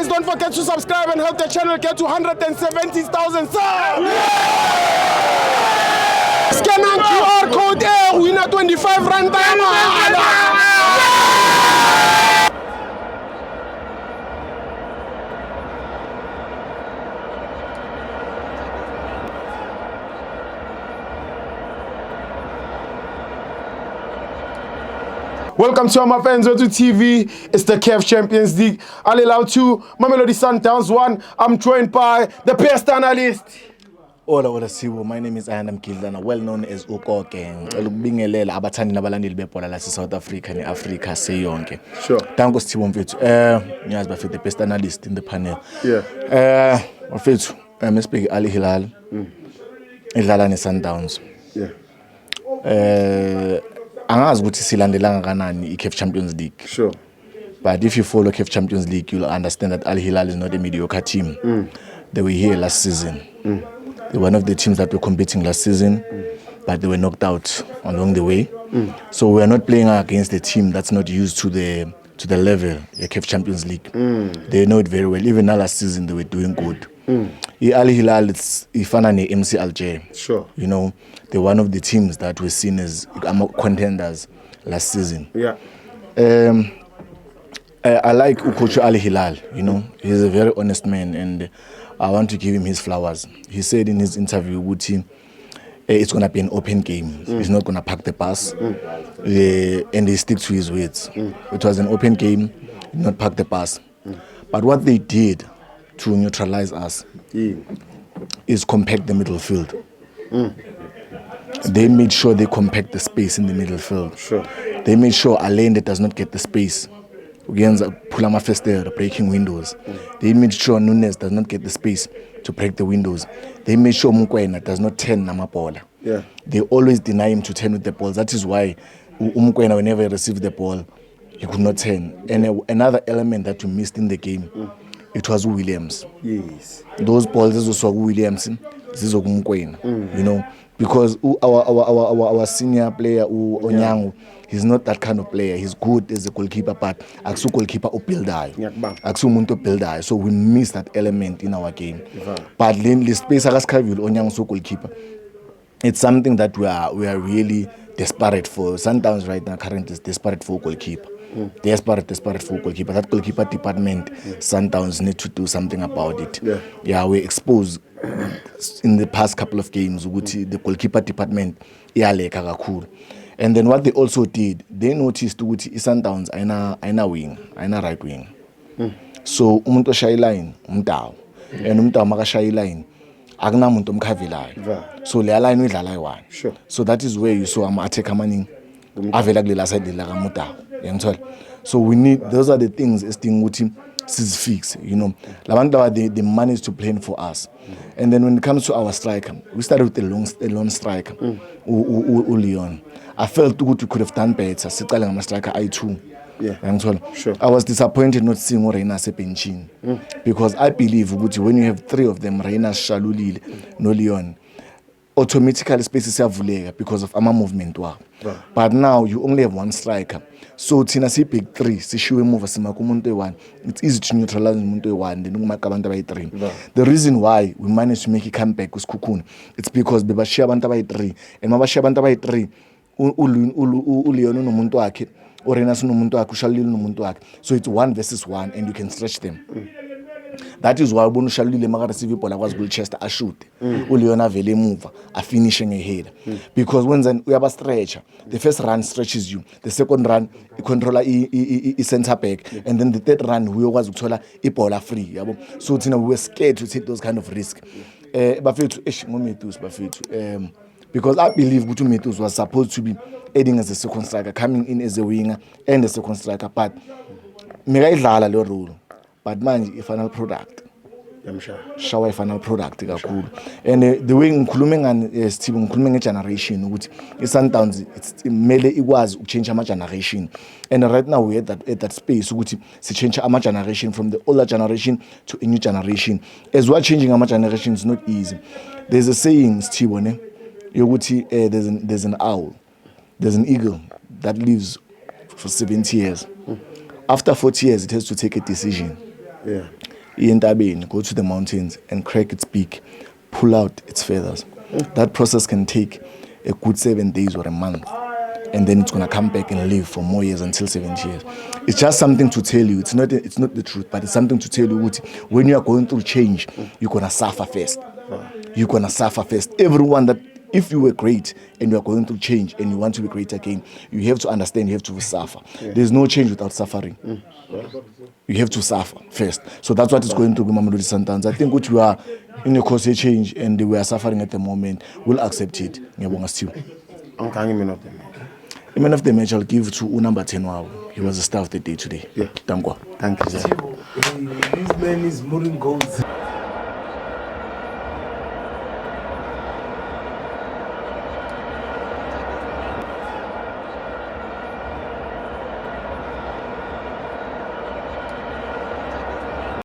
Guys, don't forget to subscribe and help the channel get to 170,000 subs. Scan on QR code winner 25 rand. Welcome to my fans on TV. It's the CAF Champions League. Al Hilal 2, Mamelodi Sundowns 1. I'm joined by the best analyst. Ola Sibo, my name is Ayanda Mkildana, well known as Ukoke. Ngibingelela abathandi nabalandeli bebhola la South Africa ne Africa seyonke. Sure. Thank you Sibo mfethu. Ngiyazi bafethu the best analyst in the panel. Yeah. Mfethu, speak Al Hilal. Idlala ne Sundowns. Yeah. Angazi ukuthi silandelanga kanani i-CAF Champions League. Sure. But if you follow CAF Champions League, you'll understand that Al Hilal is not a mediocre team. They were here last season. They were one of the teams that were competing last season, but they were knocked out along the way. So we are not playing against a team that's not used to the level of CAF Champions League. They know it very well. Even now last season, they were doing good. Al Hilal, it's ifana ne MC Alger. Sure. You know, they're one of the teams that were seen as contenders last season. Yeah. I like Coach Al Hilal. You know, he's a very honest man, and I want to give him his flowers. He said in his interview with him, it's going to be an open game. He's not going to pack the pass, and he sticks to his words. It was an open game, not pack the pass. But what they did to neutralize us is compact the middle field. They made sure they compact the space in the middle field. Sure. They made sure Allende does not get the space. Pulama Fester breaking windows. They made sure Nunes does not get the space to break the windows. They made sure Mukwena does not turn Namapola. Yeah. They always deny him to turn with the ball. That is why Mukwena, whenever he received the ball, he could not turn. And another element that we missed in the game, it was Williams. Yes. Those balls also Williams, Mukwena. You know, because our senior player Onyango, he's not that kind of player. He's good as a goalkeeper, but aksu goalkeeper opildayo. Aksu muntu opildayo. So we miss that element in our game. But the space akaskavile Onyango so goalkeeper. It's something that we are really desperate for. Sundowns right now currently is desperate for goalkeeper. Desperate for goalkeeper. That goalkeeper department, Sundowns need to do something about it. Yeah, we exposed in the past couple of games the goalkeeper department iyaleka kakhulu. And then what they also did, they noticed ukuthi Sundowns ayina wing, ayina right wing. So umuntu oshaya line umntawo, and umntawo makashaya line akunamuntu omkhavelayo. So le line idlala yi-1. Sure. So that is where you saw ama-attack amaningi avela kulela side la kamutawo. Yangithola. So we need, those are the things esidinga ukuthi fix, you know. Labantu they managed to plan for us. And then when it comes to our striker, we started with a lone striker, Leon. I felt good we could have done better. Sicale ngama striker I2. Yeah. Sure. I was disappointed not seeing Reina sebenchini. Because I believe when you have three of them, Reina, Shalulile, no Leon, automatically spaces siyavuleka because of ama movement wabo. But now you only have one striker. So thina si big three, sishiwe move sima kumuntu e1. It's easy to neutralize umuntu e1 then ukumaka abantu abayi3. The reason why we managed to make a comeback with Kukuni, it's because bebashiya abantu abayi3. And mabashiya abantu abayi3, uLeon unomuntu wakhe, uReina unomuntu wakhe, uShalulile unomuntu wakhe. So it's 1 versus 1 and you can stretch them. That is why ubona uShalulile makaresive ibhola kwazi kuLchester ashoot. uLeon avele emuva afinish ngeheader. Because when uyaba stretcher, the first run stretches you, the second run controller i center back, and then the third run uyokwazi ukuthola ibhola free, yabo. So we were scared to take those kind of risk. Bafethu ngoMethus bafethu. Because I believe Gutu Metus was supposed to be aiding as a second striker, coming in as a winger and a second striker, but Mega lo role. But man, a final product. Shower a final product. And the way including and Steve including a generation, which is Sundowns, it was change a generation. And right now we at that space, which is change a generation from the older generation to a new generation. As well, changing a generation is not easy. There's a saying, Steve, there's an owl, there's an eagle that lives for 70 years. After 40 years, it has to take a decision. Yeah. Iyentabeni, go to the mountains and crack its beak, pull out its feathers. That process can take a good 7 days or a month. And then it's gonna come back and live for more years until 70 years. It's just something to tell you. It's not the truth, but it's something to tell you when you are going through change, you're gonna suffer first. You're gonna suffer first. Everyone that if you were great and you are going through change and you want to be great again, you have to understand you have to suffer. There's no change without suffering. You have to suffer first. So that's what is going through with Mamelodi Sundowns. I think we are in a course of change and we are suffering at the moment. We'll accept it. The man of the match I'll give to number 10 wow. He was the star of the day today. Yeah. Thank you. Thank you. This man is moving goals.